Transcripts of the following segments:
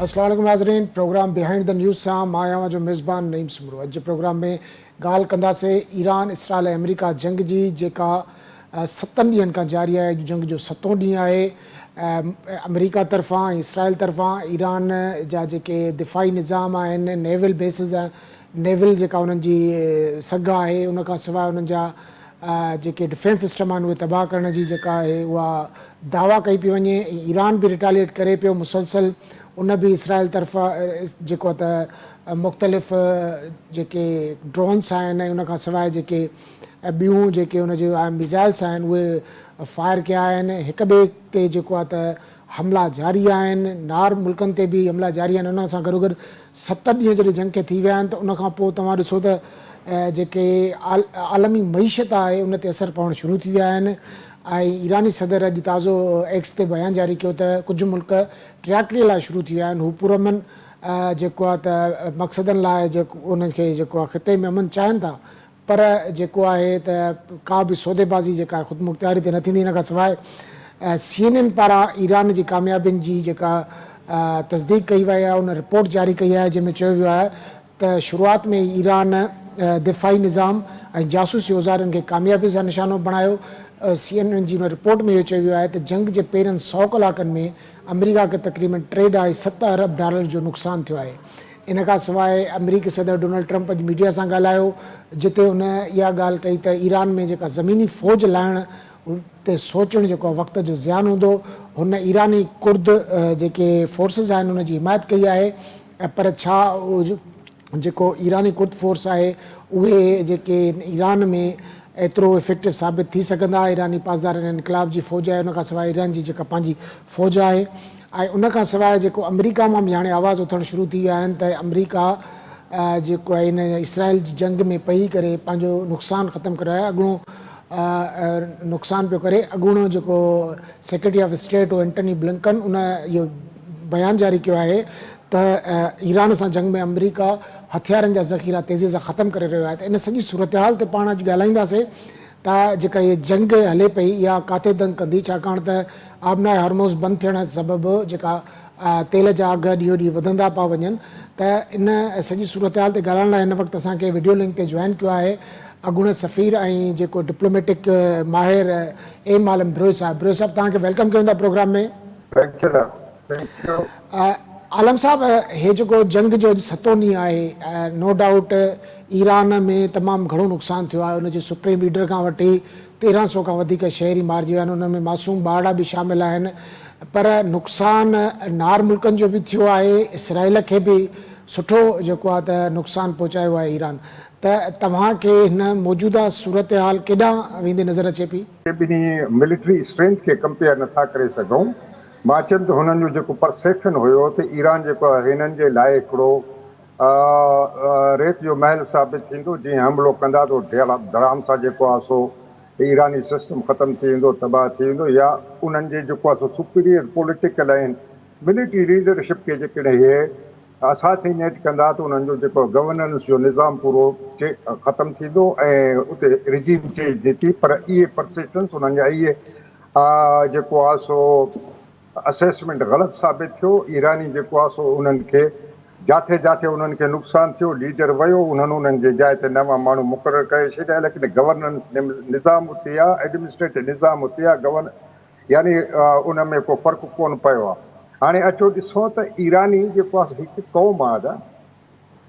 अस्सलाम वालेकुम नाज़रीन, प्रोग्राम बिहाइंड द न्यूज़ सां मां आहियां जो मेज़बान नईम सुमरो। अॼु प्रोग्राम में ॻाल्हि कंदासीं ईरान इसराइल ऐं अमेरिका जंग जी, जेका 7 ॾींहंनि खां जारी आहे। अॼु जंग जो 7हों ॾींहुं आहे। अमेरिका तरफ़ां ऐं इसराइल तरफ़ां ईरान जा जेके दिफ़ाई निज़ाम आहिनि, नेवल बेसिस नेवल जेका उन्हनि जी सघ आहे, उन खां सवाइ उन्हनि जा जेके डिफेंस सिस्टम आहिनि उहे तबाह करण जी जेका आहे उहा दावा कई पई वञे। ईरान बि रिटालिएट करे पियो मुसलसल। उन बि इसराइल तरफ़ां जेको आहे त मुख़्तलिफ़ जेके ड्रोन्स आहिनि ऐं उन खां सवाइ जेके ॿियूं जेके उन जूं मिज़ाइल्स आहिनि उहे फायर कया आहिनि। हिक ॿिए ते जेको आहे त हमला जारी आहिनि। नार मुल्कनि ते बि हमला जारी आहिनि। उन सां गॾोगॾु 7 ॾींहं जॾहिं जंग खे थी विया आहिनि त उन खां पोइ तव्हां ॾिसो त जेके आलमी मईशत आहे उन ते असरु पवणु शुरू थी विया आहिनि। ऐं ईरानी सदर अॼु ताज़ो एक्स ते बयानु जारी कयो त कुझु मुल्क ट्रैक्टरीअ लाइ शुरू थी विया आहिनि। हू पुरअमन जेको आहे त मक़सदनि लाइ जेको उनखे जेको आहे ख़िते में अमन चाहिनि था, पर जेको आहे त का बि सौदेबाज़ी जेका ख़ुदि मुख़्तियारी ते न थींदी। इन खां सवाइ CNN पारां ईरान जी कामयाबियुनि जी जेका तस्दीक कई वई आहे, उन रिपोर्ट जारी कई आहे जंहिंमें चयो वियो आहे त शुरूआति में ईरान दिफ़ाई निज़ाम ऐं जासूसी औज़ारनि खे कामयाबी सां निशानो बणायो। CNN जी उन रिपोर्ट में इहो चयो वियो आहे त जंग जे पहिरियनि 100 कलाकनि में अमेरिका खे तक़रीबन $3.7 अरब जो नुक़सानु थियो आहे। इन खां सवाइ अमेरिकी सदर डोनाल्ड ट्रंप अॼु मीडिया सां ॻाल्हायो, जिते हुन इहा ॻाल्हि कई त ईरान में जेका ज़मीनी फ़ौज लाहिण ते सोचणु जेको आहे वक़्त जो ज़ियान हूंदो। हुन ईरानी कुर्द जेके फोर्सिस आहिनि उन जी हिमायत कई आहे। पर छा जेको ईरानी कुर्द फोर्स आहे उहे जेके ईरान में एतिरो इफेक्टिव साबित थी सघंदा। ईरानी पासदार इनकलाब जी फ़ौज आहे, उनखां सवाइ ईरान जी जेका पंहिंजी फ़ौज आहे। ऐं उनखां सवाइ जेको अमेरिका मां बि हाणे आवाज़ उथणु शुरू थी विया आहिनि त अमेरिका जेको आहे इन इसराइल जी जंग में पई करे पंहिंजो नुक़सानु ख़तमु कराए अॻिणो नुक़सानु पियो करे। अॻूणो जेको सेक्रेटरी ऑफ स्टेट हो एंटनी ब्लिंकन उन इहो बयानु जारी कयो आहे त ईरान सां जंग में अमेरिका हथियारनि जा ज़ख़ीरा तेज़ीअ सां ख़तमु करे रहियो आहे। त इन सॼी सूरत हाल ते पाण अॼु ॻाल्हाईंदासीं त जेका इहा जंग हले पई इहा किथे दंग कंदी, छाकाणि त आबनाए हॉर्मोज़ बंदि थियण सबबि जेका तेल जा अघ ॾींहों ॾींहुं वधंदा पिया वञनि। त इन सॼी सूरत हाल ते ॻाल्हाइण लाइ हिन वक़्तु असांखे वीडियो लिंक ते जॉइन कयो आहे अॻूणे सफ़ीर ऐं जेको डिप्लोमेटिक माहिर एम आलम ब्रोई साहिबु। ब्रोई साहिबु तव्हांखे वेलकम कयूं था प्रोग्राम में। आलम साहब, हे जेको जंग जो अॼु 7हों ॾींहुं आहे, नो डाउट ईरान में तमामु घणो नुक़सानु थियो आहे। उनजे सुप्रीम लीडर खां वठी 1300 खां वधीक शहरी मारिजी विया आहिनि। उन में मासूम ॿार बि शामिल आहिनि। पर नुक़सानु नार मुल्कनि जो बि थियो आहे। इसराइल खे बि सुठो जेको आहे त नुक़सानु पहुचायो आहे ईरान। त तव्हांखे हिन मौजूदा सूरत हाल केॾांहुं वेंदी नज़र अचे पई? ॿिन्ही मिलिट्री स्ट्रेंथ खे कंपेयर नथा करे सघूं। मां चयमि त हुननि जो जेको परसेप्शन हुयो त ईरान जेको आहे हिननि जे लाइ हिकिड़ो रेत जो महल साबित थींदो। जीअं हमिलो कंदा त धड़ाम सां जेको आहे सो ईरानी सिस्टम ख़तमु थी वेंदो, तबाह थी वेंदो। या उन्हनि जे जेको आहे सो सुपीरियर पॉलिटिकल ऐं मिलिट्री लीडरशिप खे जेकॾहिं इहे असासिनेट कंदा त उन्हनि जो जेको गवर्नेंस जो निज़ाम पूरो ख़तमु थींदो ऐं उते रिजीम चेंज थी। पर इहे परसेप्शन्स उन्हनि जा इहे जेको आहे सो असेसमेंट ग़लति साबित थियो। ईरानी जेको आहे सो उन्हनि खे जिथे जिथे उन्हनि खे नुक़सानु थियो, लीडर वियो, उन्हनि जे जाइ ते नवां माण्हू मुक़ररु करे छॾिया। लेकिन गवर्नेंस निज़ाम उते आहे, एडमिनिस्ट्रेटिव निज़ाम उते आहे, यानी उन में को फ़र्क़ु कोन पियो आहे। हाणे अचो ॾिसो त ईरानी जेको आहे हिकु क़ौम आहे।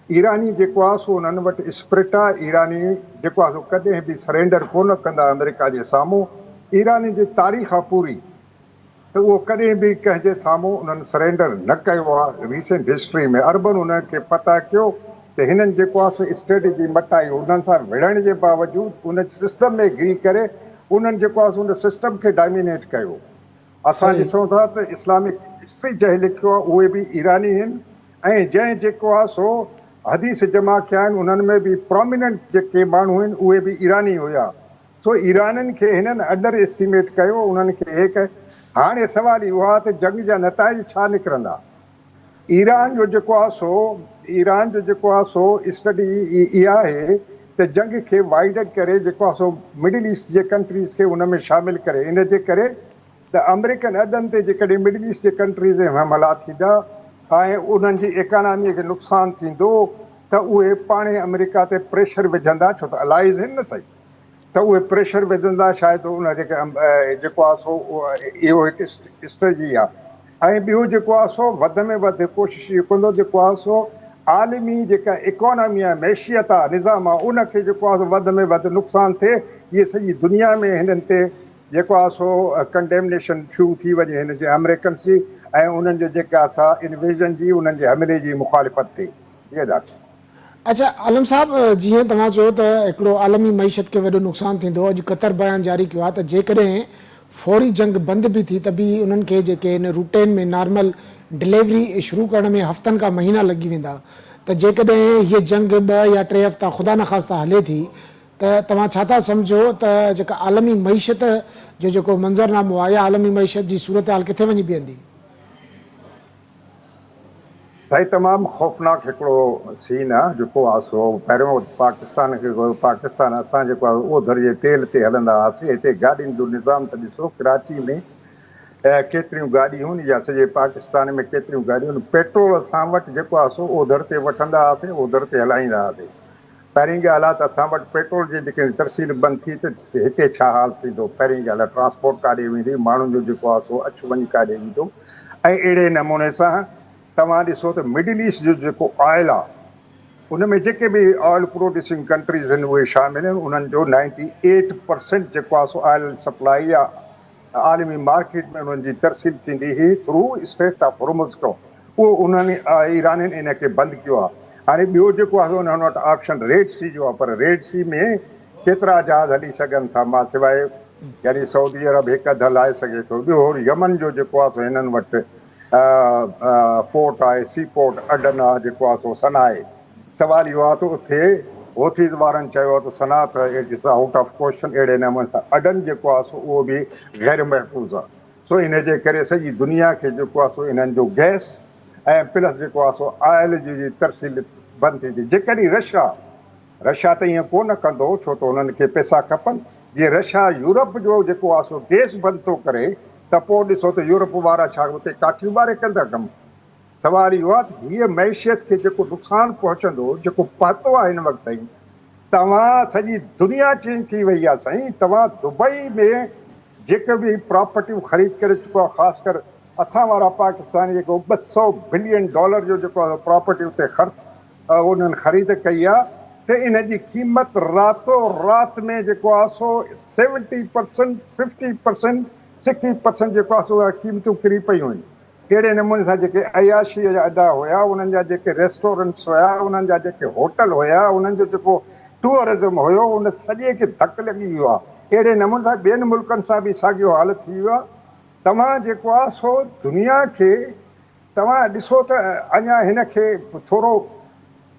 ईरानी जेको आहे सो उन्हनि वटि स्प्रिट आहे। ईरानी जेको आहे सो कॾहिं बि सरेंडर कोन कंदा अमेरिका जे साम्हूं। ईरानी जी तारीख़ आहे पूरी त उहो कॾहिं बि कंहिंजे साम्हूं उन्हनि सरेंडर न कयो आहे। रीसेंट हिस्ट्री में अरबन उनखे पता कयो त हिननि जेको आहे सो स्ट्रेटेजी मटाई। उन्हनि सां विढ़ण जे बावजूदि उन सिस्टम में घिरी करे उन्हनि जेको आहे सो उन सिस्टम खे डायमिनेट कयो। असां ॾिसूं था त इस्लामिक हिस्ट्री जंहिं लिखियो आहे उहे बि ईरानी आहिनि ऐं जंहिं जेको आहे सो हदीस जमा कया आहिनि उन्हनि में बि प्रोमिनेंट जेके माण्हू आहिनि उहे बि ईरानी हुया। सो ईराननि खे हिननि अंडर एस्टिमेट कयो, उन्हनि खे हे कयो। हाणे सवाल इहो आहे त जंग जा नताइज छा निकिरंदा। ईरान जो जेको आहे सो स्टडी इहा आहे त जंग खे वाइड करे जेको आहे सो मिडिल ईस्ट जे कंट्रीज़ खे उन में शामिलु करे। इन जे करे त अमेरिकन अॾनि ते जेकॾहिं मिडिल ईस्ट जे कंट्रीज़ में हमला थींदा ऐं उन्हनि जी इकानमीअ खे नुक़सानु थींदो त उहे पाणे अमेरिका ते प्रेशर विझंदा, छो त अलाइज़ आहिनि न सही, त उहे प्रेशर विझंदा शायदि उन जेको आहे सो इहो हिकु स्ट्रेटजी आहे। ऐं ॿियो जेको आहे सो वधि में वधि कोशिशि इहो कंदो जेको आहे सो आलमी जेका इकोनॉमी आहे, मैशियत आहे, निज़ाम आहे, उनखे जेको आहे वधि में वधि नुक़सानु थिए। इहे सॼी दुनिया में हिननि ते जेको आहे सो कंडेमनेशन शुरू थी वञे हिन जे अमेरिकन जी ऐं उन्हनि जो जेका असां इन्वेजन जी उन्हनि जे हमले जी मुखालिफ़त थी। जी डॉक्टर। अच्छा आलम साहब, जीअं तव्हां चयो त हिकिड़ो आलमी मईशत खे वॾो नुक़सानु थींदो, अॼु क़तर बयान जारी कयो आहे त जेकॾहिं फौरी जंग बंदि बि थी त बि उन्हनि खे जेके हिन रूटेन में नॉर्मल डिलीवरी शुरू करण में हफ़्तनि खां महीना लॻी वेंदा, त जेकॾहिं हीअ जंग 2 या 3 हफ़्ता ख़ुदा न ख़ास्ता हले थी त तव्हां छा था सम्झो त जेका आलमी मईशत जो जेको मंज़रनामो आहे या आलमी मईशत जी सूरत हाल किथे वञी बीहंदी? साईं तमामु ख़ौफ़नाक हिकिड़ो सीन आहे जेको आहे सो पहिरियों पाकिस्तान खे पाकिस्तान असां जेको आहे ओधर जे तेल ते हलंदा हुआसीं। हिते गाॾियुनि जो निज़ाम त ॾिसो, कराची में केतिरियूं गाॾियूं आहिनि या सॼे पाकिस्तान में केतिरियूं गाॾियूं आहिनि। पेट्रोल असां वटि जेको आहे सो ओधर ते वठंदा हुआसीं, ओधर ते हलाईंदा हुआसीं। पहिरीं ॻाल्हि आहे त असां वटि पेट्रोल जी जेके तरसील बंदि थी त हिते छा हाल थींदो। पहिरीं ॻाल्हि आहे ट्रांसपोर्ट काॾे वेंदी, माण्हुनि जो जेको आहे सो अचु वञु काॾे वेंदो। ऐं अहिड़े नमूने सां तव्हां ॾिसो त मिडिल ईस्ट जो जेको ऑयल आहे उन में जेके बि ऑयल प्रोड्यूसिंग कंट्रीज़ आहिनि उहे शामिल आहिनि। उन्हनि जो 98% जेको आहे सो ऑयल सप्लाई आहे आलमी मार्केट में उन्हनि जी तरसील थींदी हुई थ्रू स्ट्रेट ऑफ होर्मुज़ खां। उहो उन्हनि ईराननि इन खे बंदि कयो आहे। हाणे ॿियो जेको आहे उन्हनि वटि ऑप्शन रेड सी जो आहे, पर रेड सी में केतिरा जहाज़ हली सघनि था, मां सवाइ यानी सऊदी अरब हिकु अधु हलाए सघे थो। ॿियो यमन जो जेको आहे सो हिननि वटि पोर्ट आहे, सी पोर्ट अडन आहे जेको आहे सो सनाए। सवाल इहो आहे त उते होथीज़ वारनि चयो आहे त सना त इट्स आउट ऑफ क्वेश्चन। अहिड़े नमूने सां अडन जेको आहे सो उहो बि गैर महफ़ूज़ आहे। सो इन जे करे सॼी दुनिया खे जेको आहे सो इन्हनि जो गैस ऐं प्लस जेको आहे सो ऑयल जी तरसील बंदि थी। जेकॾहिं रशिया त ईअं कोन कंदो, छो त हुननि खे पैसा खपनि। जीअं रशिया यूरोप जो जेको आहे सो गैस बंदि थो करे त पोइ ॾिसो त यूरोप वारा छा उते काठियूं ॿारे कंदा कमु। सवाल इहो आहे त हीअ मैशियत खे जेको नुक़सानु पहुचंदो, जेको पतो आहे हिन वक़्तु ताईं, तव्हां सॼी दुनिया चेंज थी वई आहे साईं। तव्हां दुबई में जेके बि प्रॉपर्टियूं ख़रीद करे चुको आहे, ख़ासि कर असां वारा पाकिस्तानी जेको $200 बिलियन जो जेको आहे प्रॉपर्टी उते उन्हनि ख़रीद कई आहे त इन जी क़ीमत रातो राति में जेको आहे सो 70%, 50%, 60% जेको आहे सो क़ीमतूं किरी पयूं आहिनि। अहिड़े नमूने सां जेके अयाशीअ जा अदा हुया, उन्हनि जा जेके रेस्टोरेंट्स हुया, उन्हनि जा जेके होटल हुया, उन्हनि जो जेको टूरिज़म हुयो, उन सॼे खे धकु लॻी वियो आहे। अहिड़े नमूने सां ॿियनि मुल्कनि सां बि साॻियो हाल थी वियो आहे। तव्हां जेको आहे सो दुनिया खे तव्हां ॾिसो त अञा हिन खे थोरो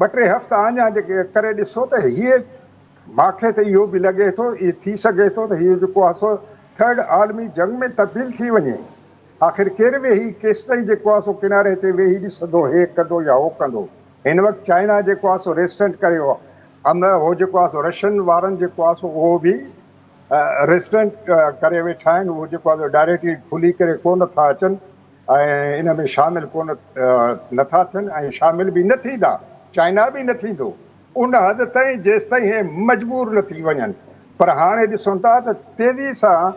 2-3 हफ़्ता अञा जेके करे ॾिसो त हीअ मूंखे त इहो बि लॻे थो, इहो थी सघे थो त हीअ जेको आहे सो 3rd आलमी जंग में तब्दील थी वञे। आख़िर केरु वेही केसि ताईं जेको आहे सो किनारे ते वेही ॾिसंदो, हे कंदो या हो कंदो। हिन वक़्तु चाइना जेको आहे सो रेस्टेंट करियो आहे। हो जेको आहे सो रशियन वारनि जेको आहे सो उहो बि रेस्टेंट करे वेठा आहिनि। उहो जेको आहे डायरेक्टली खुली करे कोन था अचनि ऐं इन में शामिलु कोन नथा थियनि ऐं शामिल बि न थींदा। चाइना बि न थींदो उन हद ताईं जेसि ताईं हे मजबूर न थी वञनि। पर हाणे ॾिसूं था त तेज़ी सां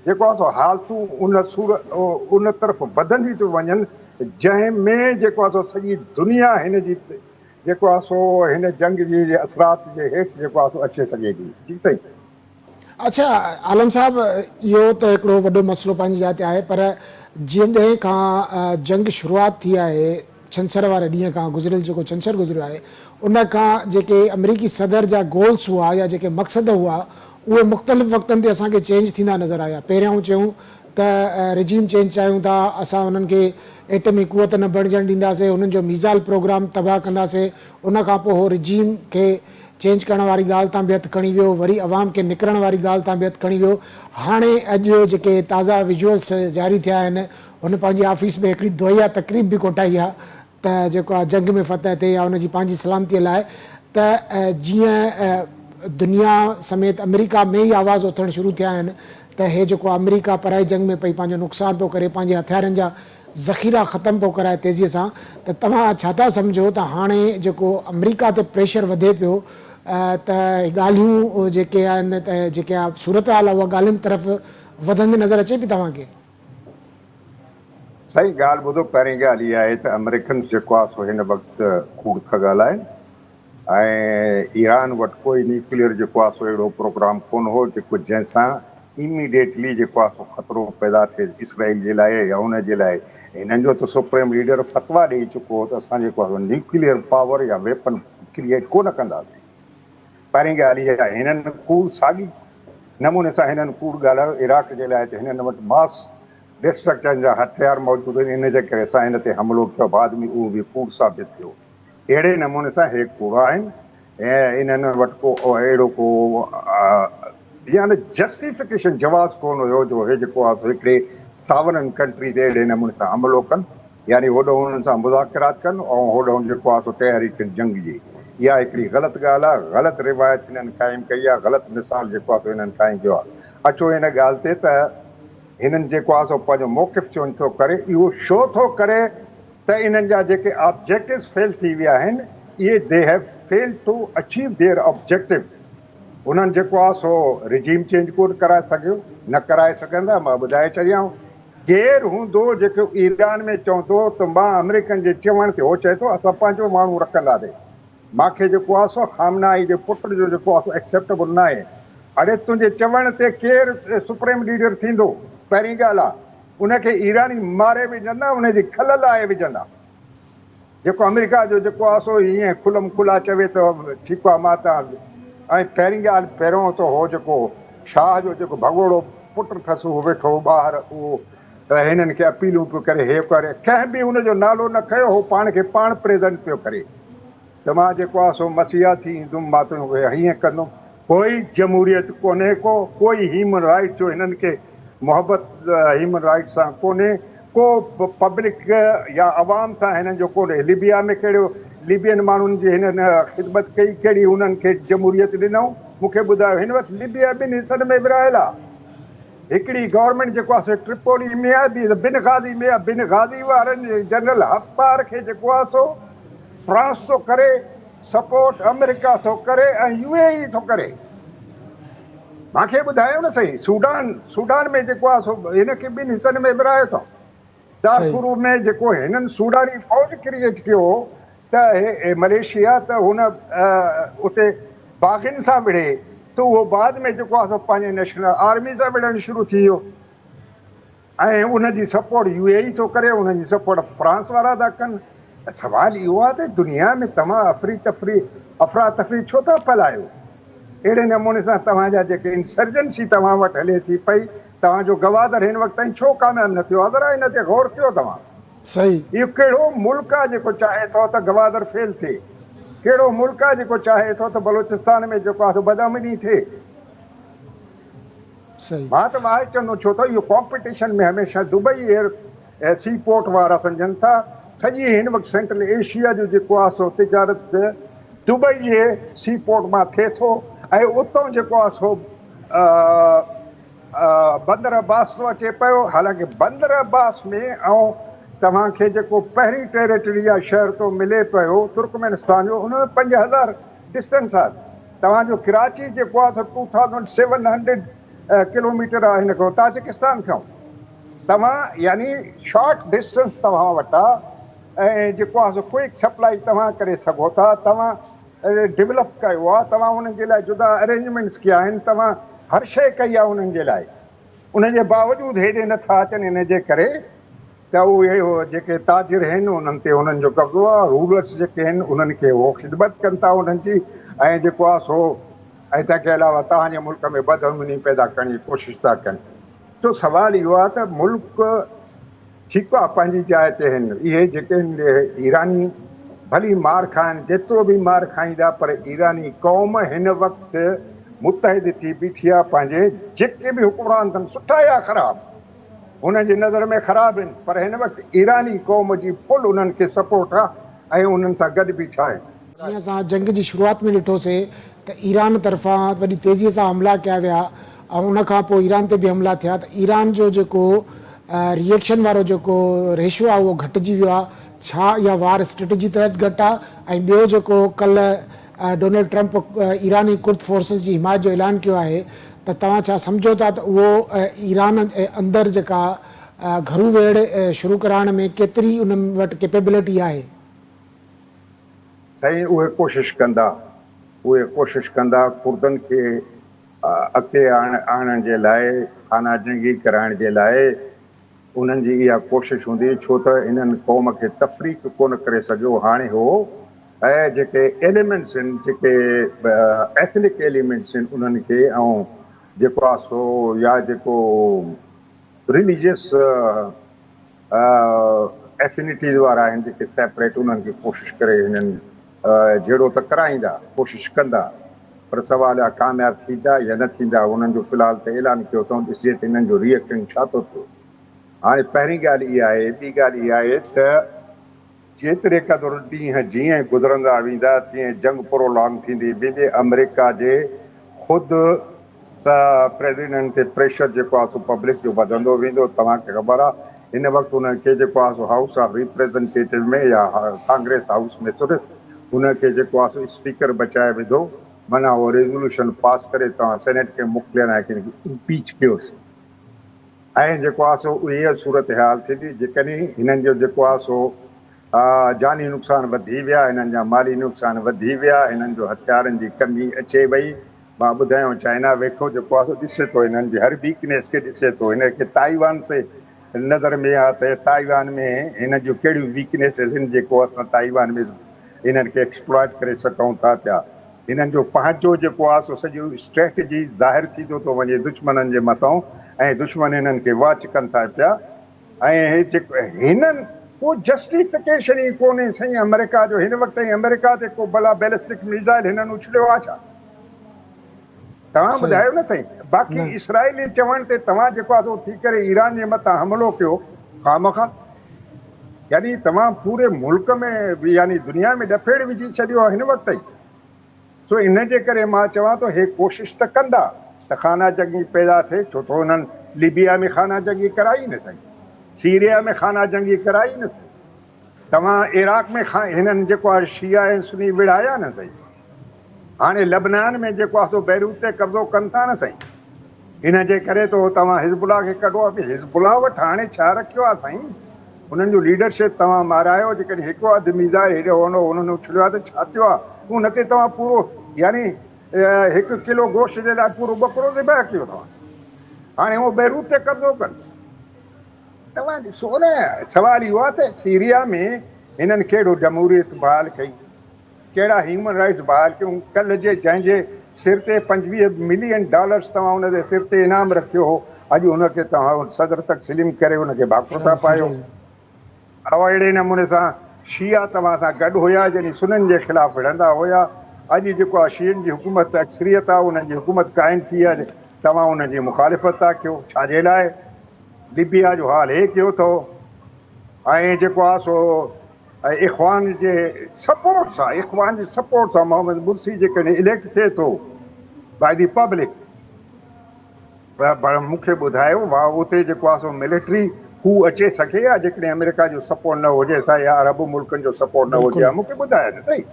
जेको आहे सो हालतूं उन तरफ़ वधंदी थियूं वञनि, जंहिंमें जेको आहे सो सॼी दुनिया हिन जी जेको आहे सो हिन जंग जी असरात जे हेठि जेको आहे सो अचे सघे थी। जी सही। अच्छा आलम साहब, इहो त हिकिड़ो वॾो मसइलो पंहिंजी जाइ ते आहे, पर जॾहिं खां जंग शुरूआति थी आहे, छंछरु वारे ॾींहं खां, गुज़िरियल जेको छंछरु गुज़रियो आहे, उन खां जेके अमरीकी सदर जा गोल्स हुआ या जेके मक़सद हुआ उहे मुख़्तलिफ़ वक़्तनि ते असांखे चेंज थींदा नज़र आया। पहिरियों चयूं त रिजीम चेंज चाहियूं था, असां उन्हनि खे एटमी क़ुवत न बणिजणु ॾींदासीं, उन्हनि जो मीज़ाइल प्रोग्राम तबाह कंदासीं। उन खां पोइ उहो रिजीम खे चेंज करण वारी ॻाल्हि तां बि हथु खणी वियो, वरी अवाम खे निकिरण वारी ॻाल्हि तां बि हथु खणी वियो। हाणे अॼु जेके ताज़ा विजुअल्स जारी थिया आहिनि, हुन पंहिंजी ऑफिस में हिकिड़ी दुहिया तक़रीब बि कोठाई आहे त जेको आहे जंग में फतह थिए या हुनजी पंहिंजी सलामतीअ लाइ। त जीअं दुनिया समेत अमेरिका में ई आवाज़ उथणु शुरू थिया आहिनि त हे जेको अमेरिका पराई जंग में पई पंहिंजो नुक़सानु पियो करे, पंहिंजे हथियारनि जा ज़ख़ीरा ख़तमु पियो कराए तेज़ीअ सां, त तव्हां छा था सम्झो त हाणे जेको अमेरिका ते प्रेशर वधे पियो त ॻाल्हियूं जेके आहिनि त जेके आहे सूरत हाल आहे उहा ॻाल्हियुनि तरफ़ वधंदी नज़र अचे पई तव्हांखे? सही ॻाल्हि ॿुधो, पहिरीं ॻाल्हि इहा आहे त अमेरिकन जेको आहे सो हिन वक़्तु कूड़ था ॻाल्हाइनि ऐं ईरान वटि कोई न्यूक्लियर जेको आहे सो अहिड़ो प्रोग्राम कोन हो जेको जंहिंसां इमीडिएटली जेको आहे सो ख़तरो पैदा थिए इसराइल जे लाइ या हुन जे लाइ। हिननि जो त सुप्रीम लीडर फतवा ॾेई चुको हो त असां जेको आहे न्यूक्लियर पावर या वेपन क्रिएट कोन कंदासीं। पहिरीं ॻाल्हि इहा आहे, हिननि कूड़ साॻी नमूने सां हिननि कूड़ ॻाल्हायो इराक जे लाइ त हिननि वटि मास डिस्ट्रक्शन जा हथियार मौजूदु आहिनि, इन जे करे असां हिन ते हमिलो कयो, बाद में उहो बि कूड़ साबित थियो। अहिड़े नमूने सां हे कूड़ आहिनि ऐं इन्हनि वटि को अहिड़ो को यानी जस्टिफिकेशन जवाज़ कोन हुयो जो हे जेको आहे सो हिकिड़े सावरन कंट्री ते अहिड़े नमूने सां हमिलो कनि, यानी होॾो हुननि सां मुज़ाकिरात कनि ऐं होॾो जेको आहे सो तयारी कनि जंग जी। इहा हिकिड़ी ग़लति ॻाल्हि आहे, ग़लति रिवायत हिननि क़ाइमु कई आहे, ग़लति मिसाल जेको आहे सो हिननि क़ाइमु कयो आहे। अचो हिन ॻाल्हि ते त हिननि जेको आहे सो पंहिंजो मौक़िफ़ चोन थो करे, इहो छो थो करे त इन्हनि जा जेके ऑब्जेक्टिव्स फेल थी विया आहिनि, इहे they have failed to achieve their objectives. उन्हनि जेको आहे सो रिजीम चेंज कोन कराए सघियो, न कराए सघंदा। मां ॿुधाए छॾियां, केरु हूंदो जेको ईरान में चवंदो त मां अमेरिकन जे चवण ते, हो चए थो असां पंहिंजो माण्हू रखंदासीं, मूंखे जेको आहे सो खामनाई जे पुट जो जेको आहे सो एक्सेप्टेबल न आहे। अड़े तुंहिंजे चवण ते केरु सुप्रीम लीडर थींदो? पहिरीं ॻाल्हि आहे, उनखे ईरानी मारे विझंदा, उनजी खल लाहे विझंदा। जेको अमेरिका जो जेको आहे सो हीअं खुलम खुला चवे त ठीकु आहे मां तव्हां। ऐं पहिरीं ॻाल्हि, पहिरियों त हो जेको शाह जो जेको भॻोड़ो पुटु अथसि उहो वेठो ॿाहिरि, उहो हिननि खे अपीलूं पियो करे, हे करे, कंहिं बि हुनजो नालो न खयो, हो पाण खे पाण प्रेज़ेंट पियो करे त मां जेको आहे सो मसीहा थी ईंदुमि, मां तुंहिंजो हीअं कंदुमि। कोई जमहूरियत कोन्हे, कोई ह्यूमन राइट जो हिननि खे मोहबत ह्यूमन राइट सां कोन्हे, को पब्लिक या अवाम सां हिननि जो कोन्हे। लिबिया में कहिड़ो लिबियन माण्हुनि जी हिननि ख़िदमत कई, कहिड़ी हुननि खे जमहूरियत ॾिनऊं? मूंखे ॿुधायो। हिन वक़्तु लिबिया ॿिनि हिसनि में विरहायल आहे। हिकिड़ी गवर्नमेंट जेको आहे सो ट्रिपोली में आहे, ॿी बिन गाज़ी में आहे। बिन गाज़ी वारनि जनरल हफ्तार खे जेको आहे सो फ्रांस थो करे सपोर्ट, अमेरिका थो करे ऐं यूएई थो करे। मूंखे ॿुधायो न सही, सूडान में जेको आहे सो हिनखे ॿिनि हिसनि में विरहायो अथऊं। दारफूर में जेको हिननि सूडानी फ़ौज क्रिएट कयो त मलेशिया, त हुन उते बाग़िन सां विढ़े, त उहो बाद में जेको आहे सो पंहिंजे नेशनल आर्मी सां विढ़णु शुरू थी वियो ऐं उनजी सपोर्ट यूएई थो करे, उनजी सपोर्ट फ्रांस वारा था कनि। सवाल इहो आहे त दुनिया में तव्हां अफ़रा तफ़री छो था फैलायो? अहिड़े नमूने सां तव्हांजा जेके इंसर्जेंसी तव्हां वटि हले थी पई, तव्हांजो गवादर हिन वक़्त ताईं छो कामयाबु न थियो? अगरि हिन ते गौर कयो तव्हां। सही, इहो कहिड़ो मुल्क आहे जेको चाहे थो त गवादर फेल थिए? कहिड़ो मुल्क आहे जेको चाहे थो त बलूचिस्तान में जेको आहे सो बदअमनी थिए? सही, मां त वाहे चवंदो, छो त इहो कॉम्पिटिशन में हमेशह दुबई एयर सी पोर्ट वारा सम्झनि था। सॼी हिन वक़्तु सेंट्रल एशिया जो जेको आहे सो तिजारत दुबई जे सी पोर्ट मां थिए थो ऐं उतां जेको आहे सो बंदर अब्बास थो अचे पियो। हालांकि बंदर अब्बास में ऐं तव्हांखे जेको पहिरीं टेरिटरी आहे शहर थो मिले पियो तुर्कमेनिस्तान जो, हुन में 5000 डिस्टेंस आहे। तव्हांजो कराची जेको आहे सो 2700 किलोमीटर आहे हिन खां ताजिकिस्तान खां। तव्हां यानी शॉर्ट डिस्टेंस तव्हां वटि आहे ऐं जेको आहे सो क्विक सप्लाई तव्हां करे सघो था। तव्हां डेवलप कयो आहे, तव्हां उन्हनि जे लाइ जुदा अरेंजमेंट्स कया आहिनि, तव्हां हर शइ कई आहे उन्हनि जे लाइ। उनजे बावजूदि हेॾे नथा अचनि, इन जे करे त उहे जेके ताजिर आहिनि उन्हनि ते उन्हनि जो कब्ज़ो आहे। रूलर्स जेके आहिनि उन्हनि खे उहो ख़िदमत कनि था उन्हनि जी, ऐं जेको आहे सो ऐं तंहिंखे अलावा तव्हांजे मुल्क में बदअमनी पैदा करण जी कोशिशि था कनि। तो सवाल इहो आहे त मुल्क ठीकु आहे पंहिंजी जाइ ते आहिनि, इहे जेके ईरानी भली मार खाइनि, जेतिरो बि मार खाईंदा, पर ईरानी क़ौम हिन वक़्तु मुतहिद थी बीठी आहे। पंहिंजे जेके बि हुक्मरान अथनि, सुठा या ख़राबु, हुननि जी नज़र में ख़राबु आहिनि, पर हिन वक़्तु ईरानी क़ौम जी फुल उन्हनि खे सपोर्ट आहे ऐं उन्हनि सां गॾु बीठा आहिनि। जीअं असां जंग जी शुरूआत में ॾिठोसीं त ईरान तरफ़ां वॾी तेज़ीअ सां हमला कया विया ऐं उनखां पोइ ईरान ते बि हमला थिया, त ईरान जो जेको रिएक्शन वारो जेको रेशियो आहे उहो घटिजी वियो आहे, छा इहा वार स्ट्रेटजी तहत घटि आहे? ऐं ॿियो जेको कल्ह डोनाल्ड ट्रंप ईरानी कुर्द फोर्सिस जी हिमायत जो ऐलान कयो आहे, त तव्हां छा सम्झो था त उहो ईरान अंदरि जेका घरू वेड़ शुरू कराइण में केतिरी उन वटि कैपेबिलिटी आहे? साईं उहे कोशिशि कंदा कुर्दनि खे अॻिते आणण जे लाइ, खाना जंगी कराइण जे लाइ उन्हनि जी इहा कोशिशि हूंदी, छो त इन्हनि क़ौम खे तफ़रीक़ कोन करे सघियो। हाणे हो ऐं जेके एलिमेंट्स आहिनि, जेके एथनिक एलिमेंट्स आहिनि, उन्हनि खे ऐं जेको आहे सो या जेको रिलीजियस एफिनिटीज़ वारा आहिनि, जेके सेपरेट, उन्हनि खे कोशिशि करे हिननि जहिड़ो त कराईंदा, कोशिशि कंदा, पर सवाल आहे कामयाब थींदा या न थींदा। उन्हनि जो फ़िलहालु त ऐलान कयो अथऊं, ॾिसिजे त हिननि जो रिएक्शन छा थो थिए। हाणे पहिरीं ॻाल्हि इहा आहे। ॿी ॻाल्हि इहा आहे त जेतिरे क़दुरु ॾींहं जीअं गुज़रंदा वेंदा तीअं जंग प्रोलॉन्ग थींदी वेंदी। अमेरिका जे ख़ुदि प्रेसिडेंट ते प्रेशर जेको आहे सो पब्लिक जो वधंदो वेंदो। तव्हांखे ख़बर आहे हिन वक़्तु हुनखे जेको आहे सो हाउस ऑफ रिप्रेज़ेंटेटिव में या कांग्रेस हाउस में सिर्फ़ु हुनखे जेको आहे सो स्पीकर बचाए विधो, माना उहो रेज़ोल्यूशन पास करे तव्हां सेनेट खे मोकिलियल आहे कि इम्पीच कयोसि। ऐं जेको आहे सो इहा सूरत हाल थींदी जेकॾहिं हिननि जो जेको आहे सो जानी नुक़सान वधी विया, हिननि जा माली नुक़सान वधी विया, हिननि जो हथियारनि जी कमी अचे वई। मां ॿुधायांव, चाइना वेठो जेको आहे सो ॾिसे थो हिननि जी हर वीकनेस खे ॾिसे थो। हिनखे ताइवान से नज़र में आहे त ताइवान में हिन जूं कहिड़ियूं वीकनेसिस आहिनि जेको असां ताइवान में हिननि खे एक्सप्लॉइट करे सघूं था पिया। हिननि जो पंहिंजो जेको आहे सो सॼो स्ट्रेटजी ज़ाहिर थींदो थो वञे दुश्मननि जे मथां, ऐं दुश्मन हिननि खे वॉच कनि था पिया। ऐं जेको हिननि को जस्टिफिकेशन ई कोन्हे साईं अमेरिका जो। हिन वक़्तु ताईं अमेरिका ते को भला बैलिस्टिक मिसाइल हिननि उछलियो आहे छा? तव्हां ॿुधायो न साईं। बाक़ी इसराइली चवण ते तव्हां जेको आहे सो थी करे ईरान जे मथां हमिलो कयो खामखा, यानी तव्हां पूरे मुल्क में यानी दुनिया में ॾफेड़ विझी छॾियो आहे हिन वक़्तु ताईं। सो इन जे करे मां चवां थो हे कोशिशि त कंदा त खाना जंगी पैदा थिए, छो त हुननि लीबिया में खाना जंगी कराई न साईं, सीरिया में खाना जंगी कराई न साईं, तव्हां इराक में हिननि जेको आहे शिया ऐं सुनी विड़हाया न साईं। हाणे लबनान में जेको आहे सो बैरूत ते कब्ज़ो कनि था न साईं। हिन जे करे तो तव्हां हिज़बुल्लाह खे कढो आहे। हिज़बुल्लाह वटि हाणे छा रखियो आहे साईं? हुननि जो लीडरशिप तव्हां मारायो। जेकॾहिं हिकु अधु मिसाइल हेॾो होंदो हुननि उछलियो आहे त छा थियो आहे? उन ते तव्हां पूरो यानी 1 किलो गोश्त जे लाइ पूरो ॿकरो ज़िबह कयो तव्हां। हाणे उहो बैरूत ते कब्ज़ो कनि। तव्हां ॾिसो न, सवाल इहो आहे त सीरिया में हिननि कहिड़ो जमहूरियत बहाल कई, कहिड़ा ह्यूमन राइट्स बहाल कयूं। कल्ह जे जंहिंजे सिर ते $25 मिलियन तव्हां हुनजे सिर ते इनाम रखियो हो, अॼु हुनखे तव्हां सदर तक़सीम करे हुनखे भाकुर था पायो। अहिड़े नमूने सां शिया तव्हां सां गॾु हुया जॾहिं सुन्ननि जे ख़िलाफ़ विढ़ंदा हुया। अॼु जेको आहे शीयनि जी हुकूमत अक्सरियत आहे, उन्हनि जी हुकूमत क़ाइमु थी आहे, तव्हां उन्हनि जी मुखालिफ़त था कयो। छाजे लाइ? लीबिया जो हाल हे कयो अथव। ऐं जेको आहे सो इख़वान जे सपोर्ट सां, इख़वान जे सपोर्ट सां मोहम्मद मुर्सी जेकॾहिं इलेक्ट थिए थो बाय दी पब्लिक, मूंखे ॿुधायो वाह उते जेको आहे सो मिलिट्री हू अचे सघे हा जेकॾहिं अमेरिका जो सपोर्ट न हुजे सा या अरब मुल्कनि जो सपोर्ट न हुजे हा? मूंखे ॿुधायो न साईं।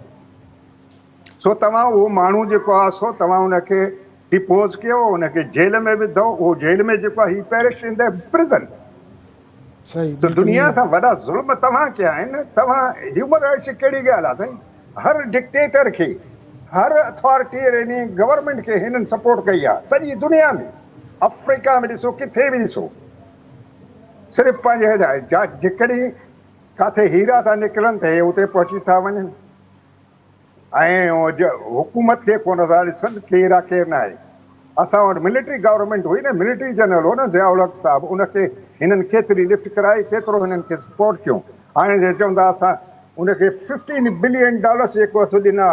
सो तव्हां उहो माण्हू जेको आहे सो तव्हां हुनखे डिपोज़ कयो, हुनखे जेल में विधो। उहो जेल में जेको आहे ही पेरिश इन द प्रिज़न। त दुनिया सां वॾा ज़ुल्म तव्हां कया आहिनि। तव्हां ह्यूमन राइट्स जी कहिड़ी ॻाल्हि आहे साईं? हर डिक्टेटर खे, हर अथॉरिटेरियन गवर्नमेंट खे हिननि सपोर्ट कई आहे सॼी दुनिया में। अफ्रीका में ॾिसो, किथे बि ॾिसो, सिर्फ़ु पंहिंजे जेकॾहिं किथे हीरा था निकिरनि त हे उते पहुची था वञनि ऐं हुकूमत खे कोन था ॾिसनि केरु आहे केरु न आहे। असां वटि मिलिट्री गवर्नमेंट हुई न, मिलिट्री जनरल हो न ज़ियाउल हक़ साहब, उनखे हिननि केतिरी लिफ्ट कराई, केतिरो हिननि खे सपोर्ट कयूं। हाणे चवंदा असां उनखे $15 बिलियन जेको आहे सो ॾिना।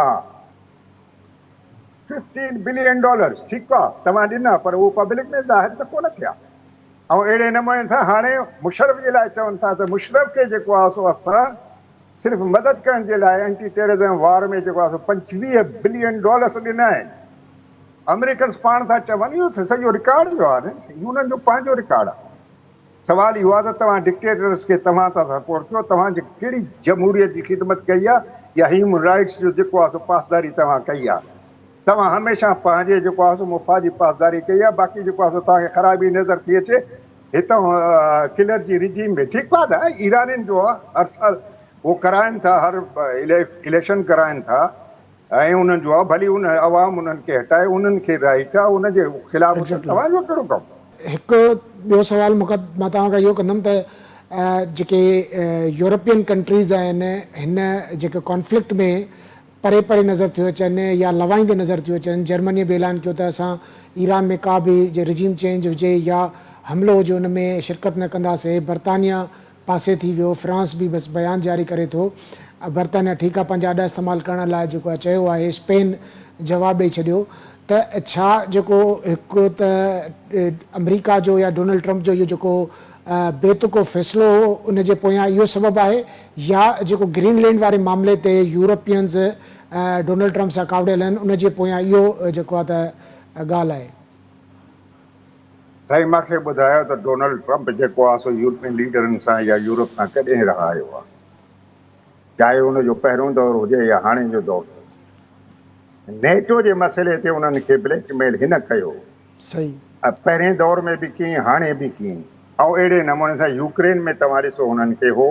$15 बिलियन, ठीकु आहे तव्हां ॾिना, पर उहो पब्लिक में ज़ाहिर त कोन थिया। ऐं अहिड़े नमूने सां हाणे मुशर्रफ जे लाइ चवनि था त मुशर्रफ खे जेको आहे सो असां सिर्फ़ु मदद करण जे लाइ एंटी टेररिज़म वार में जेको आहे सो $25 बिलियन ॾिना आहिनि। अमेरिकन्स पाण था चवनि, इहो त सॼो रिकॉर्ड जो आहे न, हुननि जो पंहिंजो रिकॉर्ड आहे। सवाल इहो आहे त तव्हां डिक्टेटर्स खे तव्हां था सपोर्ट कयो, तव्हां कहिड़ी जमहूरियत जी ख़िदमत कई आहे या ह्यूमन राइट्स जो जेको आहे सो पासदारी तव्हां कई आहे। तव्हां हमेशह पंहिंजे जेको आहे सो मुफ़ाद जी पासदारी कई आहे। बाक़ी जेको आहे सो तव्हांखे ख़राबी नज़र थी अचे हितां किलर जी रिजीम में। ठीकु आहे न, ईरानियुनि जो आहे हर साल उहो कराइनि था, हर इलेक्शन कराइनि था ऐं उन्हनि जो आहे भली उन अवाम उन्हनि खे हटाए, उन्हनि खे राइट आहे, उनजे ख़िलाफ़ Exactly. तव्हांजो कहिड़ो कमु। हिकु ॿियो सवाल मां तव्हां खां इहो कंदुमि त जेके यूरोपियन कंट्रीज़ आहिनि हिन जेके कॉन्फ्लिक्ट में परे परे नज़र थियूं अचनि या लवाईंदे नज़र थियूं अचनि। जर्मनीअ बि ऐलान कयो त असां ईरान में का बि जे रिजीम चेंज हुजे या हमिलो हुजे हुन में शिरकत न कंदासीं। बर्तानिया पासे थी वियो, फ्रांस बि बसि बयानु जारी करे थो। बर्तानिया ठीकु आहे पंहिंजा अॾा इस्तेमालु करण लाइ जेको आहे चयो आहे। स्पेन जवाबु ॾेई छॾियो। त छा जेको हिकु त अमेरिका जो या डोनाल्ड ट्रंप जो इहो जेको बेतुको फ़ैसिलो हो उन जे पोयां इहो सबबु आहे या जेको ग्रीनलैंड वारे मामले ते यूरोपियंस डोनाल्ड ट्रंप सां कावड़ियल आहिनि उन जे पोयां इहो जेको आहे त ॻाल्हि आहे। साईं मूंखे ॿुधायो त डोनाल्ड ट्रंप जेको आहे सो यूरोपियन लीडरनि सां या यूरोप सां कॾहिं रहायो आहे, चाहे हुनजो पहिरियों दौरु हुजे या हाणे जो दौरु। नेटो जे मसइले ते उन्हनि खे ब्लैकमेल हिन कयो, सही पहिरें दौर में बि कीअं हाणे बि कीअं। ऐं अहिड़े नमूने सां यूक्रेन में तव्हां ॾिसो उन्हनि खे हो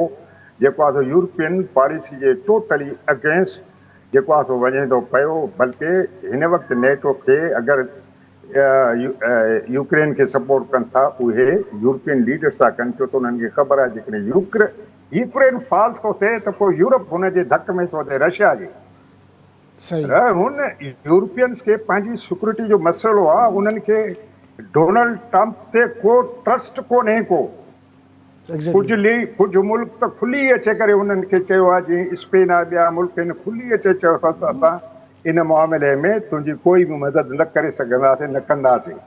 जेको आहे सो यूरोपियन पॉलिसी जे टोटली अगेंस्ट जेको आहे सो वञे थो पियो। बल्कि हिन वक़्तु नेटो खे अगरि यूक्रेन खे सपोर्ट कनि था उहे यूरोपियन लीडर्स था कनि, छो त उन्हनि खे ख़बर आहे जेकॾहिं यूक्रेन फॉल थो थिए त पोइ यूरोप हुनजे धक में थो थिए रशिया जे। सही हुन यूरोपियंस खे पंहिंजी सिक्योरिटी जो मसइलो आहे, उन्हनि खे डोनाल्ड ट्रंप ते को ट्रस्ट कोन्हे को। कुझु मुल्क त खुली अचे करे उन्हनि खे चयो आहे, जीअं स्पेन आहे, ॿिया मुल्क आहिनि, खुली अचे चयो था त असां इन मामले में तुंहिंजी कोई बि मदद न करे सघंदासीं, न कंदासीं।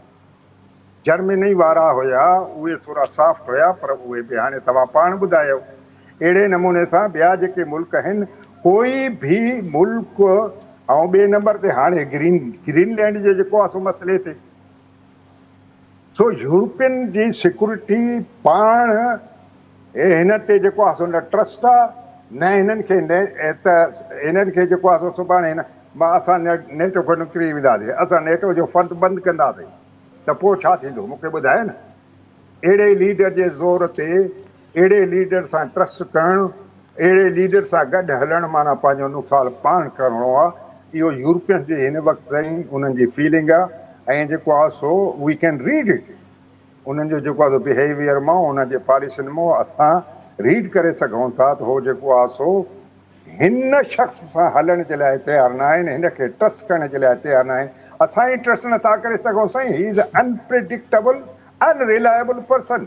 जर्मनी वारा हुया उहे थोरा सॉफ्ट हुया, पर उहे बि हाणे तव्हां पाण ॿुधायो। अहिड़े नमूने सां ॿिया जेके मुल्क आहिनि, कोई बि मुल्क ऐं ॿिए नंबर ते हाणे ग्रीनलैंड जो जेको आहे सो मसइले ते सो यूरोपियन जी सिक्योरिटी पाण हिन ते जेको आहे सो न ट्रस्ट आहे न हिननि खे हिननि खे जेको आहे सो सुभाणे हिन मां असां नेटो खां निकिरी वेंदासीं, असां नेटो जो फंड बंदि कंदासीं त पोइ छा थींदो मूंखे ॿुधाए न। अहिड़े लीडर जे ज़ोर ते अहिड़े लीडर सां ट्रस्ट करणु, अहिड़े लीडर सां गॾु हलणु, माना पंहिंजो नुक़सानु पाण करिणो आहे। इहो यूरोपियन जी हिन वक़्तु ताईं उन्हनि जी फीलिंग आहे ऐं जेको आहे so we can read it. उन्हनि जो जेको आहे सो बिहेवियर मां उन्हनि जे पॉलिसियुनि मां असां रीड करे सघूं था त उहो जेको आहे सो हिन शख़्स सां हलण जे लाइ तयारु न आहिनि, हिन खे ट्रस्ट करण जे लाइ तयारु न आहिनि। असां ई ट्रस्ट नथा करे सघूं साईं। He is unpredictable unreliable person,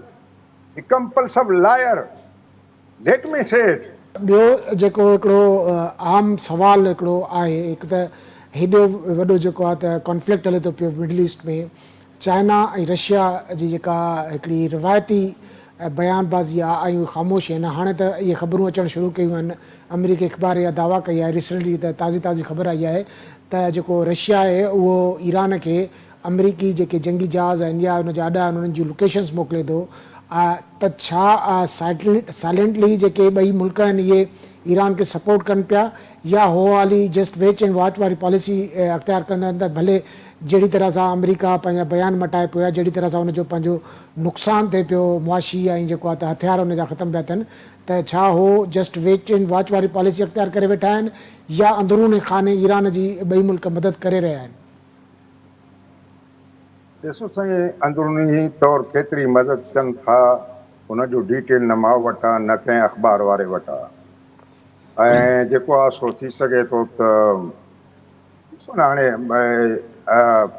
compulsive liar, let me say it. ॿियो जेको हिकिड़ो आम सुवाल हिकिड़ो आहे, हिकु त हेॾो वॾो जेको आहे त कॉन्फ्लिक्ट हले थो पियो मिडल ईस्ट में, चाइना ऐं रशिया जी जेका हिकिड़ी रिवायती बयानबाज़ी आहे ऐं ख़ामोश आहिनि। हाणे त इहे ख़बरूं अचणु शुरू कयूं आहिनि। अमेरिकी अख़बार इहा दावा कई आहे रिसेंटली, त ताज़ी ख़बर आई आहे त जेको रशिया आहे उहो ईरान खे अमेरिकी जेके जंगी जहाज़ आहिनि या हुनजा अॾा उन्हनि जूं लोकेशन्स मोकिले थो। त छा साइलेंटली जेके ॿई मुल्क आहिनि इहे ईरान खे सपोर्ट कनि पिया या हो हाली जस्ट वेच एंड वॉच वारी पॉलिसी अख़्तियार कंदा आहिनि त भले जहिड़ी तरह सां अमेरिका पंहिंजा बयान मटाए पियो आहे, जहिड़ी तरह सां हुनजो पंहिंजो नुक़सानु थिए पियो मुआशी ऐं जेको आहे त हथियार हुनजा ख़तमु पिया थियनि, त छा हो जस्ट वेच एंड वॉच वारी पॉलिसी अख़्तियार करे वेठा आहिनि या अंदरून खाने ईरान जी ॿई मुल्क मदद करे रहिया आहिनि? ॾिसो साईं, अंदरूनी तौरु केतिरी मदद कनि था हुनजो डिटेल न मां वटां न कंहिं अख़बार वारे वटां। ऐं जेको आहे सो थी सघे थो त ॾिसो न हाणे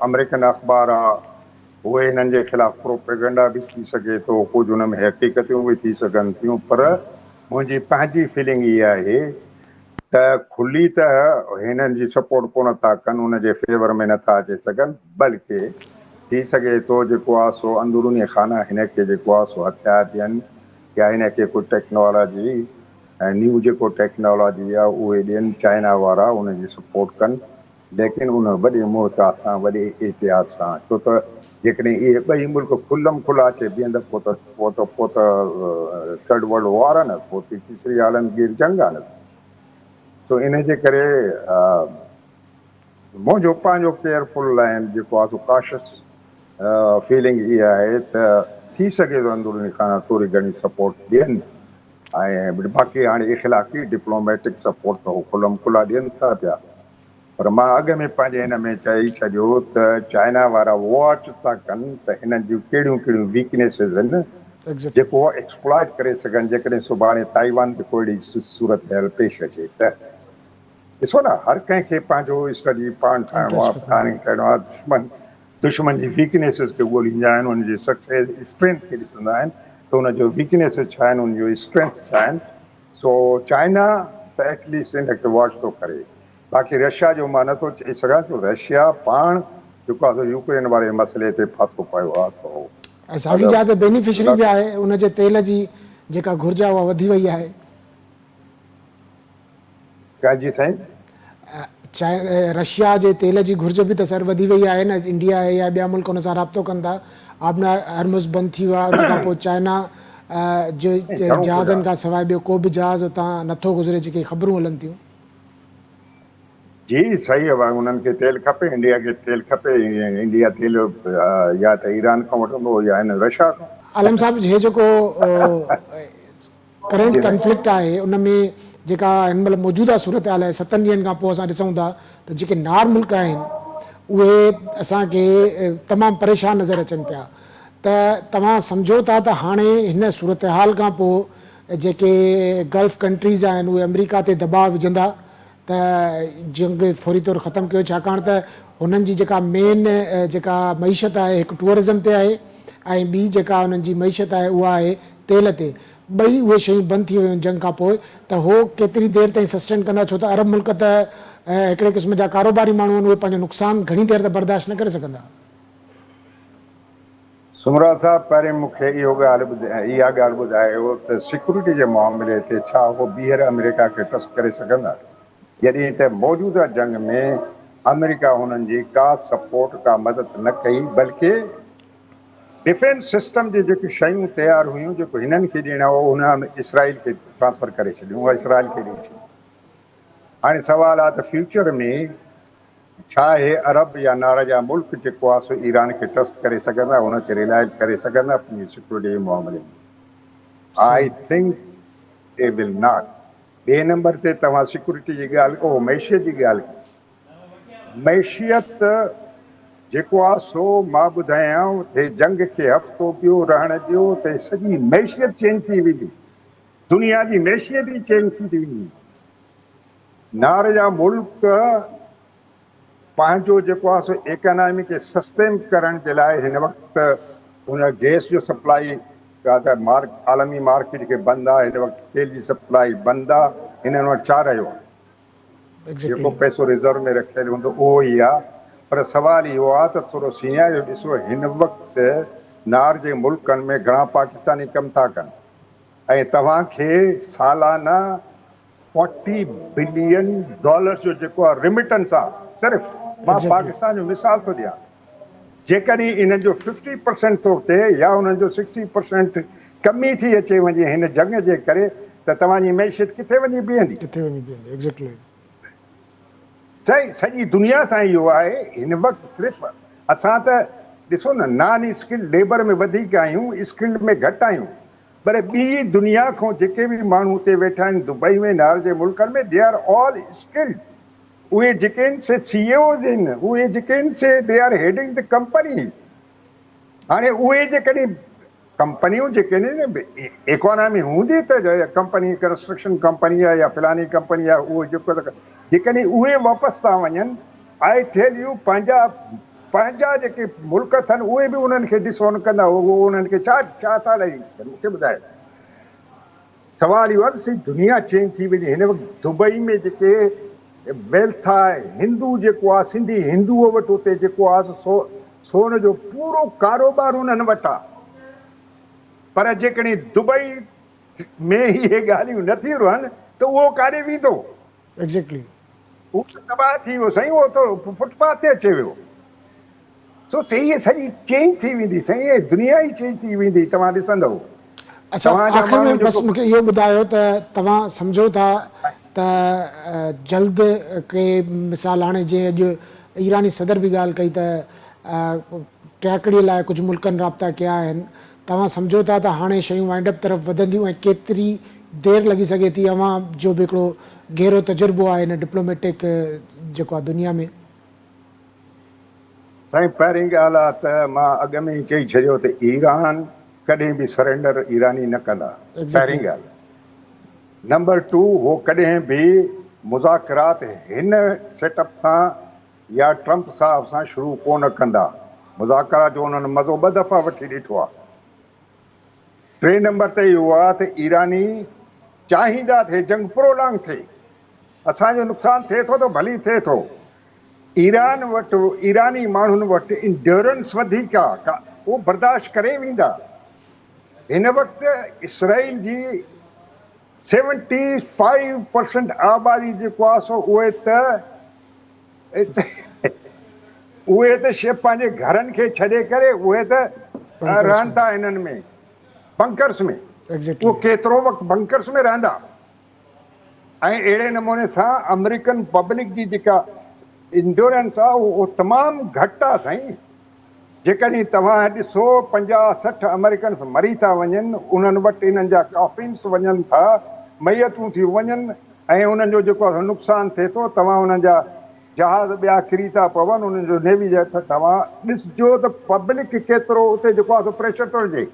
अमेरिकन अख़बार आहे उहे हिननि जे ख़िलाफ़ु प्रोपेगेंडा बि थी सघे थो, कुझु हुन में हक़ीक़तूं बि थी सघनि थियूं। पर मुंहिंजी पंहिंजी फीलिंग इहा आहे त खुली त हिननि जी सपोर्ट कोन था कनि, उनजे फेवर में नथा अची सघनि, बल्कि थी सघे थो जेको आहे सो अंदरूनी खाना हिन खे जेको आहे सो हथियार ॾियनि या हिन खे कोई टेक्नोलॉजी ऐं न्यू जेको टेक्नोलॉजी आहे उहे ॾियनि, चाइना वारा उनजी सपोर्ट कनि, लेकिन उन वॾे मुहताज सां, वॾे एहतियात सां। छो त जेकॾहिं इहे ॿई मुल्क खुलम खुला अचे बीहंदा पोइ त थर्ड वर्ल्ड वॉर आहे न, पोइ त तीसरी आलमगीर जंग आहे न। सो इन जे करे मुंहिंजो पंहिंजो केयरफुल ऐं जेको आहे सो काशियस फीलिंग इहा आहे त थी सघे थो अंदरूनी खां थोरी घणी सपोर्ट ॾियनि, ऐं बाक़ी हाणे इख़लाक़ी डिप्लोमेटिक सपोर्ट त उहो खुलम खुला ॾियनि था पिया। पर मां अॻ में पंहिंजे हिन में चई छॾियो त चाइना वारा वॉच था कनि त हिननि जूं कहिड़ियूं कहिड़ियूं वीकनेसिस आहिनि एग्जैक्टली। जेको एक्सप्लॉइट करे सघनि जेकॾहिं सुभाणे ताइवान ते कोई अहिड़ी सूरत हाल पेश अचे त। ॾिसो न, हर कंहिंखे पंहिंजो स्टडी पाण ठाहिणो आहे, इंटरेस्ट रखंदा प्लानिंग ठाहिणो आहे। दुश्मन जी वीकनेसिस खे ॻोल्हींदा आहिनि, उनजी सक्सेस स्ट्रेंथ खे ॾिसंदा आहिनि त उनजो वीकनेसिस छा आहिनि, उनजो स्ट्रेंथ छा आहिनि। सो चाइना त एटलीस्ट इनखे वॉच थो करे। बाक़ी रशिया जो मां नथो चई सघां छो रशिया पाण जेको आहे यूक्रेन वारे मसइले ते फाथो पियो आहे, त ऐं साॻी जाइ ते बेनिफिशरी बि आहे, उनजे तेल जी जेका घुर्ज आहे उहा वधी वई आहे। कंहिंजी साईं? रशिया जे तेल जी घुर्ज बि त सर वधी वई आहे न। इंडिया आहे या ॿिया मुल्क हुन सां राब्तो कनि था। आबना हरमुज़ बंदि थी वियो आहे, उन खां पोइ चाइना जे जहाज़नि खां सवाइ ॿियो को बि जहाज़ उतां नथो गुज़रे, जेके ख़बरूं हलनि थियूं। जी सही आहे, उन्हनि खे तेल खपे, इंडिया खे तेल खपे। इंडिया तेल या त ईरान खां वठंदो या हिन रशिया खां। आलम साहब, हे जेको करंट कंफ्लिक्ट आहे उन में जेका हिन महिल मौजूदा सूरत हाल आहे, 7 ॾींहंनि खां पोइ असां ॾिसूं था त जेके नार मुल्क आहिनि उहे असांखे तमामु परेशान नज़र अचनि पिया। त तव्हां सम्झो था त हाणे हिन सूरत हाल खां पोइ जेके गल्फ कंट्रीज़ आहिनि उहे अमेरिका ते दबाव विझंदा त जंग फौरी तौरु ख़तमु कयो, छाकाणि त हुननि जी जेका मेन जेका मईशत आहे हिकु टूरिज़म ते आहे, ऐं ॿी जेका हुननि जी मईशत आहे उहा आहे तेल ते। ॿई उहे शयूं बंदि थी वियूं जंग खां पोइ, त हो केतिरी देरि ताईं सस्टेन कंदा, छो त अरब मुल्क त हिकिड़े क़िस्म जा कारोबारी माण्हू आहिनि, उहे पंहिंजो नुक़सानु घणी देरि त बर्दाश्त न करे सघंदा। सुमरा साहब, पहिरीं मूंखे इहा ॻाल्हि ॿुधायो त सिक्योरिटी जे मामले ते छा उहो ॿीहर अमेरिका खे ट्रस्ट करे सघंदा, जॾहिं त मौजूदा जंग में अमेरिका हुननि जी का सपोर्ट का मदद न कई, बल्कि डिफेंस सिस्टम जी जेकी शयूं तयारु हुयूं जेको हिननि खे ॾियणा हो हुन इसराइल खे ट्रांसफर करे छॾियूं, उहा इसराइल खे ॾेई छॾियूं। हाणे सवाल आहे त फ्यूचर में छा आहे अरब या नार जा मुल्क जेको आहे सो ईरान खे ट्रस्ट करे सघंदा, हुनखे रिलाय करे सघंदा पंहिंजी सिक्योरिटी जे मामले में? I think they will not. ॿिए नंबर ते तव्हां सिक्योरिटी जी ॻाल्हि कयो, मैशियत जी ॻाल्हि कयो। मैशियत जेको आहे सो मां ॿुधायांव हे जंग खे हफ़्तो ॿियो रहण ॾियो त सॼी मैशियत चेंज थी वेंदी, दुनिया जी मैशियत ई चेंज थी वेंदी। नार जा मुल्क पंहिंजो जेको आहे सो इकोनॉमी खे सस्टेन करण जे लाइ हिन वक़्तु हुन गैस जो सप्लाई का त आलमी मार्केट खे बंदि आहे, हिन वक़्तु तेल जी सप्लाई बंदि आहे। हिननि वटि छा रहियो आहे? जेको पैसो रिज़र्व में रखियलु हूंदो उहो ई आहे। पर सवाल इहो आहे त थोरो सियारो ॾिसो, हिन वक़्तु नार जे मुल्कनि में घणा पाकिस्तानी कमु था कनि, ऐं तव्हांखे सालाना $40 बिलियन जो जेको आहे रिमिटेंस आहे। सिर्फ़ु मां पाकिस्तान जो मिसाल थो ॾियां, जेकॾहिं इन्हनि जो 50% थो थिए या उन्हनि जो 60% कमी थी अचे वञे हिन जंग जे करे, त तव्हांजी मैशियत किथे वञी बीहंदी? एग्जैक्टली। सॼी दुनिया सां इहो आहे। हिन वक़्तु सिर्फ़ु असां त ॾिसो न, नॉन स्किल्ड लेबर में वधीक आहियूं, स्किल्ड में घटि आहियूं। पर ॿी दुनिया खां जेके बि माण्हू हुते वेठा आहिनि दुबई में, नार जे मुल्कनि में, दे आर ऑल स्किल्ड। उहे जेके आहिनि से CEOs आहिनि, उहे जेके आहिनि से they are heading the companies. हाणे उहे जेकॾहिं कंपनियूं जेके आहिनि इकोनॉमी हूंदी त कंपनी कंस्ट्रक्शन कंपनी आहे या फलानी कंपनी आहे, उहो जेको जेकॾहिं उहे वापसि था वञनि, आई टेल यू पंहिंजा जेके मुल्क अथनि उहे बि उन्हनि खे ॾिसो न कंदा, उहो उन्हनि खे छा था ॾेई सघनि? मूंखे ॿुधाए। सवाल इहो आहे त दुनिया चेंज थी वेंदी। हिन वक़्तु दुबई में जेके वेल्थ आहे, हिंदू जेको आहे, सिंधी हिंदूअ वटि उते जेको आहे सोन जो पूरो कारोबार उन्हनि वटि आहे। पर जेकॾहिं दुबई में इहे ॻाल्हियूं नथियूं रहनि त उहो काॾे वेंदो? एग्जैक्टली। उहो तबाह थी वियो साईं, उहो त फुटपाथ ते अचे वियो। सो इहे सॼी चेंज थी वेंदी साईं, इहे दुनिया ई चेंज थी वेंदी, तव्हां ॾिसंदव। अच्छा, तव्हांजा आख़िर माण्हू में बस जेको मूंखे इहो ॿुधायो त तव्हां सम्झो था त जल्द के मिसाल हाणे जीअं अॼु ईरानी सदर बि ॻाल्हि कई त ट्रैकड़ीअ लाइ कुझु मुल्कनि राब्ता कया आहिनि, तव्हां सम्झो था त हाणे शयूं वाइंड अप तरफ़ वधंदियूं ऐं केतिरी देरि लॻी सघे थी अव्हां जो बि हिकिड़ो गहरो तजुर्बो आहे हिन डिप्लोमेटिक जेको आहे दुनिया में? साईं पहिरीं ॻाल्हि आहे त मां अॻु में ई चई छॾियो त ईरान कॾहिं बि सरेंडर ईरानी न कंदा, पहिरीं एग्ज़ैक्टली। ॻाल्हि। नंबर 2, हो कॾहिं बि मुज़ाकरात हिन सेटअप सां या ट्रंप साहब सां शुरू कोन कंदा। मुज़ाकरात जो उन्हनि मज़ो 2 दफ़ा वठी ॾिठो आहे। 3 नंबर ते इहो आहे त ईरानी चाहींदा थे जंग प्रोलॉन्ग थिए, असांजो नुक़सानु थिए थो त भली थिए थो। ईरान वटि, ईरानी माण्हुनि वटि इंड्योरेंस वधीक आहे, उहो बर्दाश्त करे वेंदा। हिन वक़्तु इसराइल जी 75% आबादी जेको आहे सो उहे त पंहिंजे घरनि खे छॾे करे उहे त रहनि था इन्हनि में बंकर्स में। उहो केतिरो वक़्तु बंकर्स में रहंदा। ऐं अहिड़े नमूने सां अमेरिकन पब्लिक जी जेका इंड्योरेंस आहे उहो तमामु घटि आहे साईं। जेकॾहिं तव्हां ॾिसो 50-60 अमेरिकन्स मरी था वञनि, उन्हनि वटि इन्हनि जा कॉफिन्स वञनि था, मैयतूं थी वञनि ऐं उन्हनि जो जेको आहे नुक़सानु थिए थो, तव्हां उन्हनि जा जहाज़ ॿिया किरी था पवनि, उन्हनि जो नेवी जा तव्हां ॾिसजो त पब्लिक केतिरो उते जेको आहे प्रेशर थो विझे।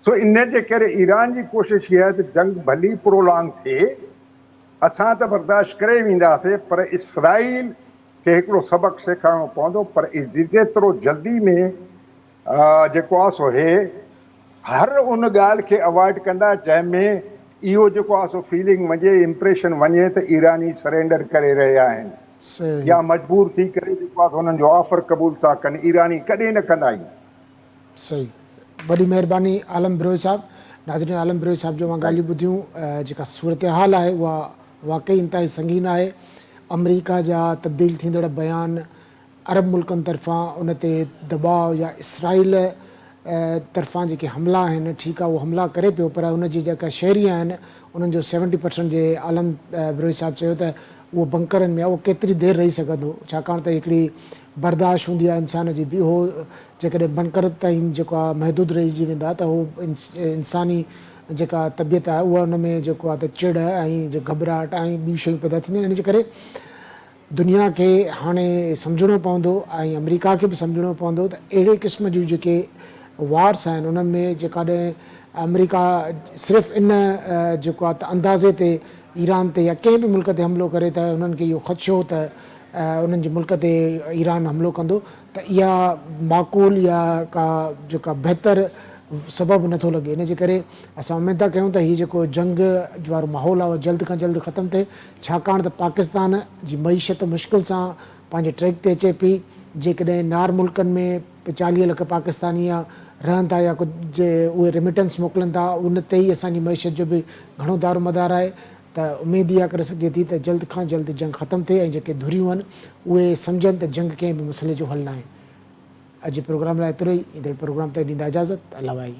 सो इन जे करे ईरान जी कोशिशि इहा आहे त जंग भली प्रोलॉन्ग थिए, असां त बर्दाश्त करे वेंदासीं, पर इसराइल खे हिकिड़ो सबक़ु सेखारिणो पवंदो। पर जेतिरो जल्दी में जेको आहे सो हे हर उन ॻाल्हि खे अवॉइड कंदा जंहिंमें इहो जेको आहे सो फीलिंग वञे, इम्प्रेशन वञे त ईरानी सरेंडर करे रहिया आहिनि या मजबूर थी करे जेको आहे हुननि जो ऑफर क़बूल था कनि। ईरानी कॾहिं न कंदा आहिनि। सही, वॾी महिरबानी आलम बरोई साहब। नाज़रीन, आलम बरोई साहब जो मां ॻाल्हियूं ॿुधियूं। जेका सूरत हाल आहे उहा वाक़ई इंतिहाई संगीन आहे। अमरीका जा तब्दील थींदड़ बयान, अरब मुल्कनि तरफ़ां उन ते दबाव या इसराइल तरफ़ां जेके हमला आहिनि, ठीकु आहे उहो हमला करे पियो, पर उनजी जेका शहरी आहिनि उन्हनि जो 70% जे आलम बरोई साहब चयो त उहो बंकरनि में आहे, उहो केतिरी देरि रही सघंदो, छाकाणि त हिकिड़ी बर्दाश्त हूंदी आहे इंसान जी बि। उहो जेकॾहिं बंकर ताईं जेको आहे महदूद रहिजी वेंदा त उहो इंसानी जेका तबियत आहे उहा उन में जेको आहे त चिड़ ऐं घबराहट ऐं ॿियूं शयूं पैदा थींदियूं आहिनि। इन जे करे दुनिया खे हाणे सम्झणो पवंदो ऐं अमेरिका खे बि सम्झणो पवंदो त अहिड़े क़िस्म जूं जेके वार्स आहिनि उन्हनि में जेकॾहिं अमेरिका सिर्फ़ु इन जेको आहे त अंदाज़े ते ईरान ते या कंहिं बि मुल्क ते हमिलो करे त उन्हनि खे इहो ख़दशो त उन्हनि जे मुल्क ते ईरान हमलो कंदो, त इहा माक़ूल या का जेका बहितर सबबु नथो लॻे। इन जे करे असां उमेद था कयूं त हीउ जेको जंग वारो माहौल आहे उहो जल्द खां जल्द ख़तमु थिए, छाकाणि त पाकिस्तान जी मईशत मुश्किल सां पंहिंजे ट्रैक ते अचे पई। जेकॾहिं नार मुल्कनि में 40 लख पाकिस्तानी रहनि था या कुझु उहे रेमिटेंस मोकिलनि था, उन ते ई असांजी मईशत जो बि घणो दारोमदारु आहे। त उमेदु इहा करे सघिजे थी त जल्द खां जल्द जंग ख़तमु थिए ऐं जेके धुरियूं आहिनि उहे सम्झनि त जंग कंहिं बि मसइले जो हल न आहे। अॼु प्रोग्राम लाइ एतिरो ई। ईंदड़ प्रोग्राम ते ॾींदा इजाज़त। अल्लाह वाहे।